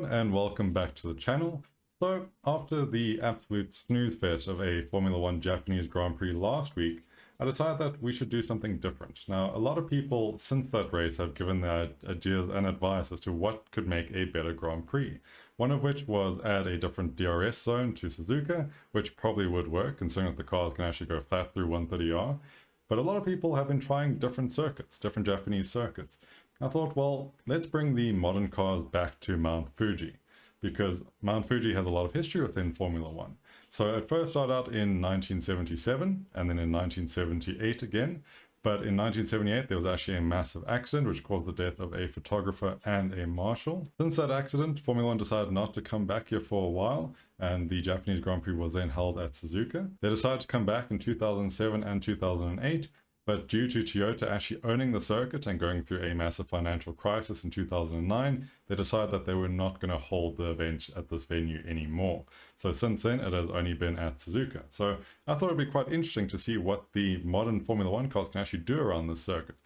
and welcome back to the channel. So after the absolute snooze fest of a Formula 1 Japanese Grand Prix last week, I decided that we should do something different. Now, a lot of people since that race have given their ideas and advice as to what could make a better Grand Prix. One of which was add a different DRS zone to Suzuka, which probably would work considering that the cars can actually go flat through 130R. But a lot of people have been trying different circuits, different Japanese circuits. I thought, well, let's bring the modern cars back to Mount Fuji, because Mount Fuji has a lot of history within Formula 1. So it first started out in 1977, and then in 1978 again. But in 1978, there was actually a massive accident which caused the death of a photographer and a marshal. Since that accident, Formula 1 decided not to come back here for a while, and the Japanese Grand Prix was then held at Suzuka. They decided to come back in 2007 and 2008, but due to Toyota actually owning the circuit and going through a massive financial crisis in 2009, they decided that they were not going to hold the event at this venue anymore. So since then, it has only been at Suzuka. So I thought it'd be quite interesting to see what the modern Formula 1 cars can actually do around this circuit.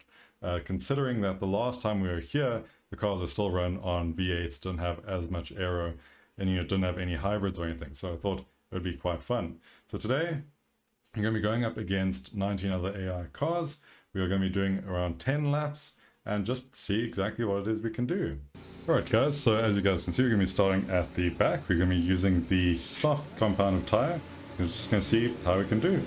Considering that the last time we were here, the cars are still run on V8s, didn't have as much aero, and didn't have any hybrids or anything. So I thought it would be quite fun. So today, I'm going to be going up against 19 other AI cars. We are going to be doing around 10 laps and just see exactly what it is we can do. Alright guys, so as you guys can see, we're going to be starting at the back. We're going to be using the soft compounded tire. We're just going to see how we can do.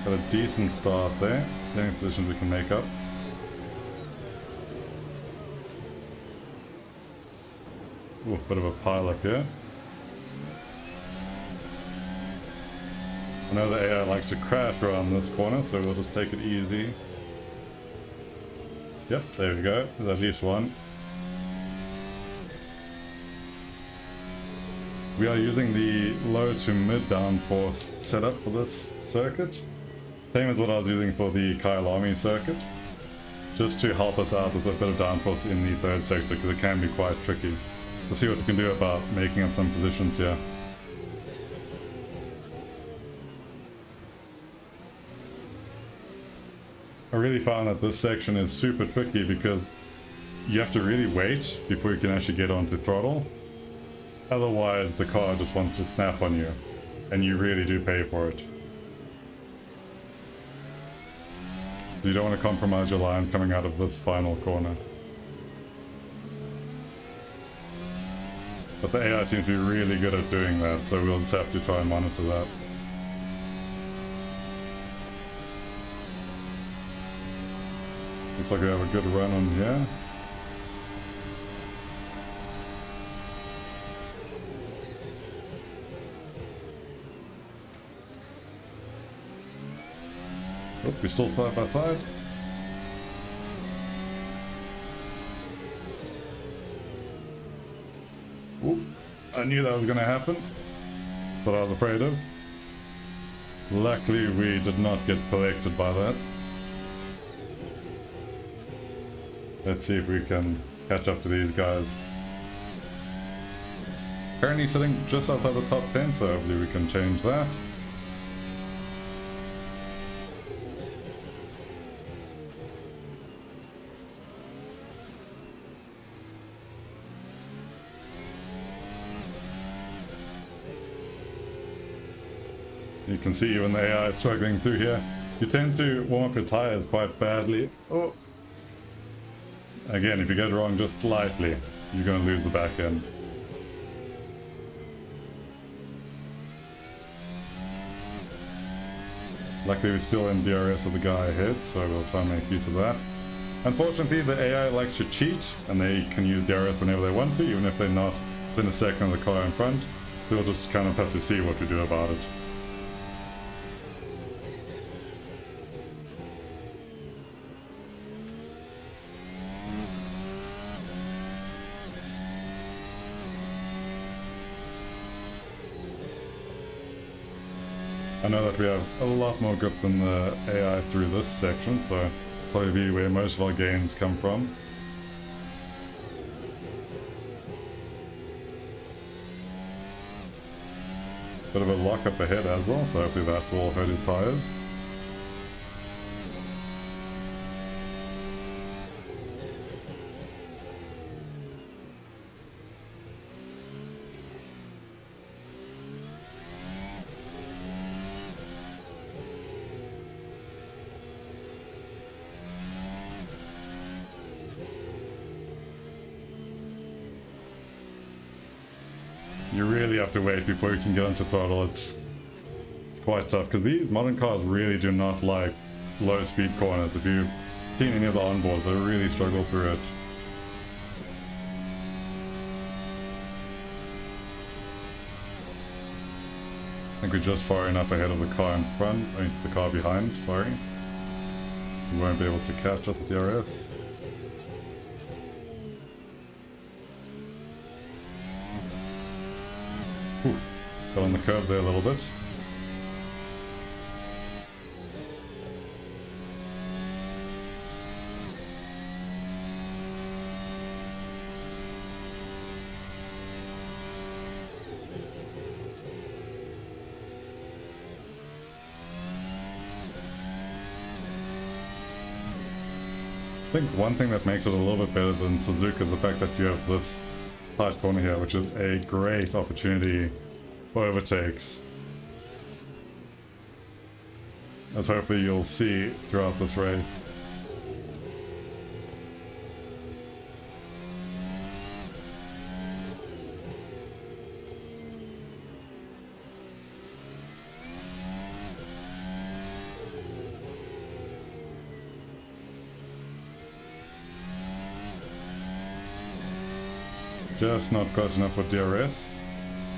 Got a decent start there. The only positions we can make up. Ooh, bit of a pile up here. I know the AI likes to crash around this corner, so we'll just take it easy. Yep, there we go. There's at least one. We are using the low to mid downforce setup for this circuit. Same as what I was using for the Kyalami circuit. Just to help us out with a bit of downforce in the third sector, because it can be quite tricky. We'll see what we can do about making up some positions here. I really found that this section is super tricky because you have to really wait before you can actually get onto throttle. Otherwise, the car just wants to snap on you, and you really do pay for it. You don't want to compromise your line coming out of this final corner. But the AI seems to be really good at doing that, so we'll just have to try and monitor that. Looks like we have a good run on here. Oh, we still start outside. Ooh, I knew that was going to happen, but I was afraid of. Luckily, we did not get collected by that. Let's see if we can catch up to these guys. Currently sitting just outside the top 10, so hopefully we can change that. You can see even the AI struggling through here. You tend to warm up your tires quite badly. Oh! Again, if you get it wrong just slightly, you're going to lose the back end. Luckily we're still in DRS of the guy ahead, so we'll try and make use of that. Unfortunately, the AI likes to cheat, and they can use DRS whenever they want to, even if they're not within a second of the car in front. So we'll just kind of have to see what we do about it. I know that we have a lot more grip than the AI through this section, so probably be where most of our gains come from. Bit of a lock up ahead as well, so hopefully that will hurt his tires. really have to wait before you can get onto throttle. It's quite tough, because these modern cars really do not like low speed corners. If you've seen any of the onboards, they really struggle through it. I think we're just far enough ahead of the car in front, I mean the car behind, sorry. We won't be able to catch us with the DRS. Whew. Got on the curb there a little bit. I think one thing that makes it a little bit better than Suzuka is the fact that you have this tight corner here, which is a great opportunity for overtakes. As hopefully you'll see throughout this race. Just not close enough for DRS.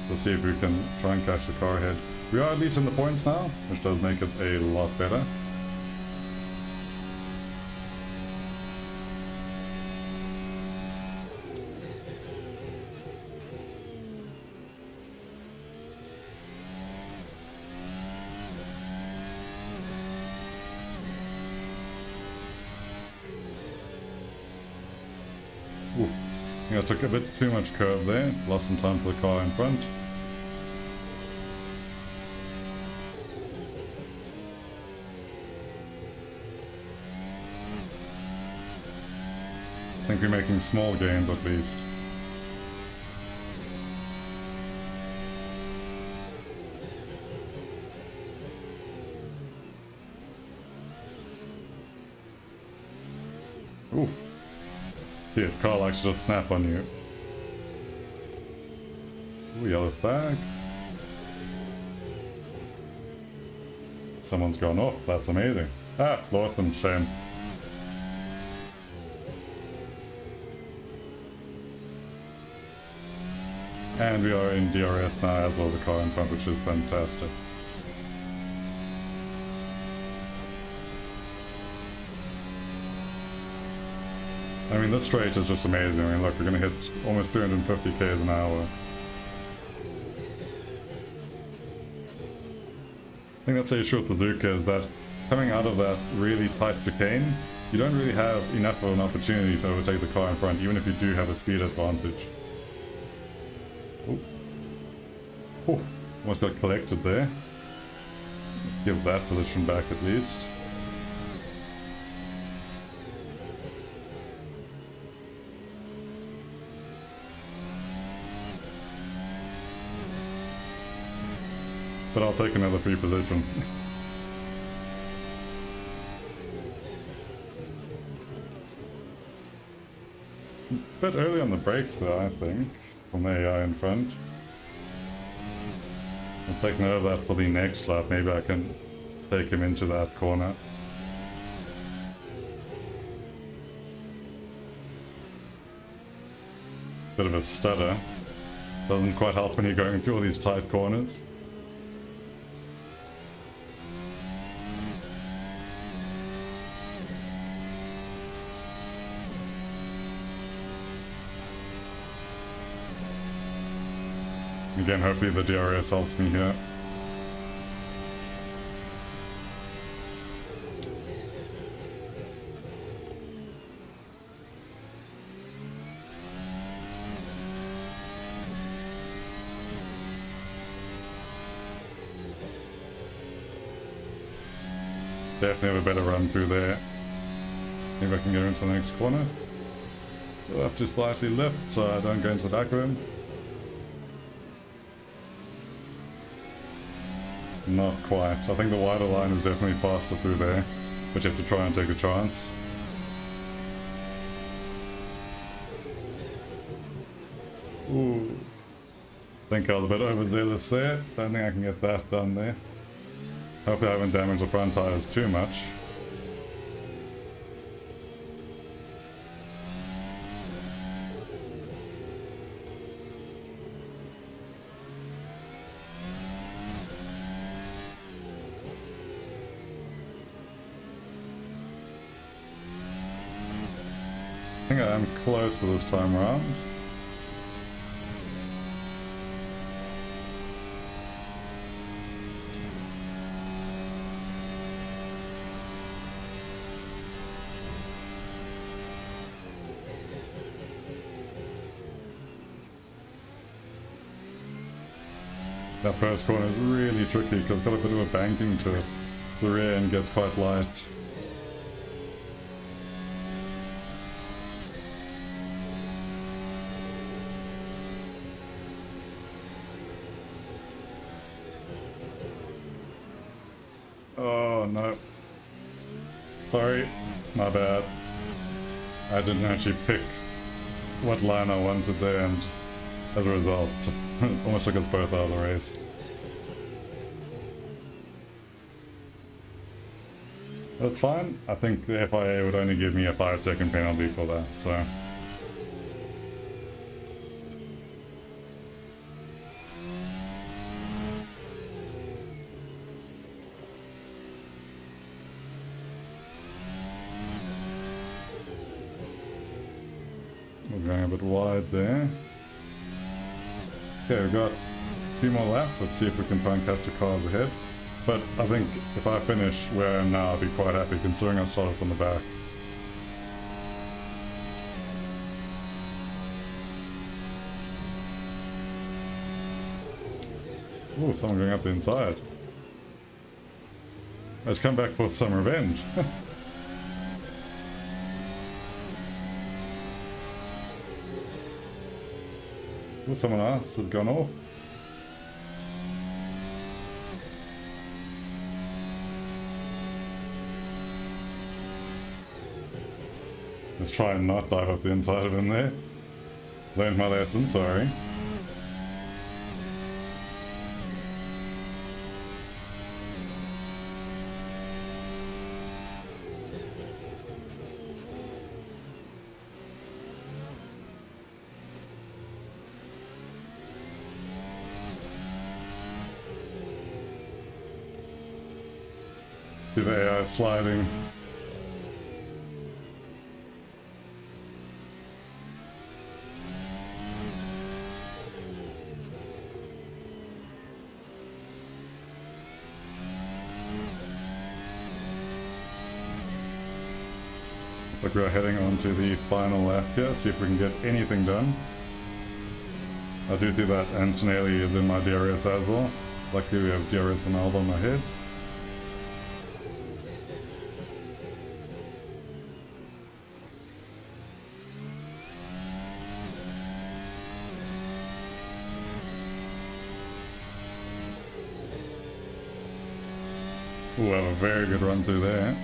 We'll see if we can try and catch the car ahead. We are at least in the points now, which does make it a lot better. Ooh. I took a bit too much curve there, lost some time for the car in front. I think we're making small gains at least. Ooh. Yeah, car likes to just snap on you. Ooh, yellow flag. Someone's gone off, that's amazing. Ah, lost them, shame. And we are in DRS now as well, the car in front, which is fantastic. I mean, this straight is just amazing. I mean, look, we're going to hit almost 350 k's an hour. I think that's the issue with Suzuka, is that coming out of that really tight chicane, you don't really have enough of an opportunity to overtake the car in front, even if you do have a speed advantage. Oh, oh, almost got collected there. Give that position back at least. But I'll take another free position. Bit early on the brakes though, I think, from the AI in front. I'll take note of that for the next lap. Maybe I can take him into that corner. Bit of a stutter. Doesn't quite help when you're going through all these tight corners. Again, hopefully the DRS helps me here. Definitely have a better run through there. Maybe I can get into the next corner. We'll have to slightly lift so I don't go into the back of him. Not quite. I think the wider line is definitely faster through there, but you have to try and take a chance. Ooh. I think I was a bit overzealous there. Don't think I can get that done there. Hopefully I haven't damaged the front tires too much. I think I am closer this time around. That first corner is really tricky because it's got a bit of a banking to the rear and gets quite light. Oh no. Sorry, my bad. I didn't actually pick what line I wanted there, and as a result, almost took us both out of the race. That's fine. I think the FIA would only give me a 5-second penalty for that, so. We're going a bit wide there. Okay, we've got a few more laps. Let's see if we can try and catch the cars ahead. But I think if I finish where I am now, I'll be quite happy considering I started from the back. Ooh, someone going up the inside. Let's come back for some revenge. Ooh, someone else has gone off. Let's try and not dive up the inside of him there. Learned my lesson, sorry. See the AI sliding. Looks like we're heading on to the final lap here. Let's see if we can get anything done. I do see that Antonelli is in my DRS as well. Luckily we have DRS and Alba on my head. Ooh, I have a very good run through there.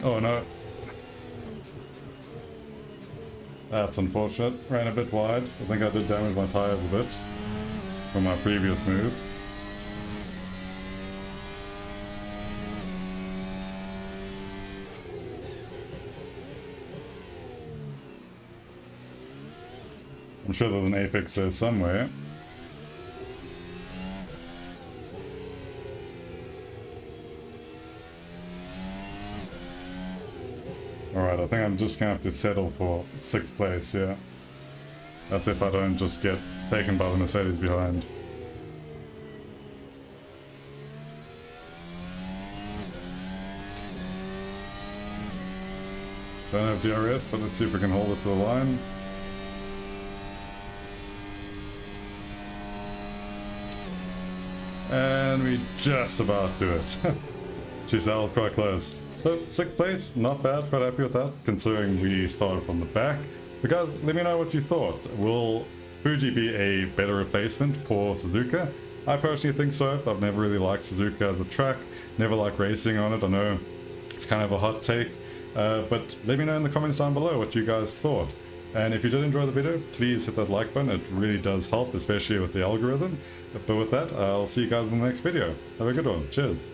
Oh no. That's unfortunate. Ran a bit wide. I think I did damage my tires a bit from my previous move. I'm sure there's an apex there somewhere. Alright, I think I'm just gonna have to settle for 6th place, yeah. That's if I don't just get taken by the Mercedes behind. Don't have DRS, but let's see if we can hold it to the line. And we just about do it. Jeez, that was quite close. So, 6th place, not bad, quite happy with that, considering we started from the back. But guys, let me know what you thought. Will Fuji be a better replacement for Suzuka? I personally think so. I've never really liked Suzuka as a track, never liked racing on it. I know it's kind of a hot take, but let me know in the comments down below what you guys thought. And if you did enjoy the video, please hit that like button. It really does help, especially with the algorithm. But with that, I'll see you guys in the next video. Have a good one. Cheers.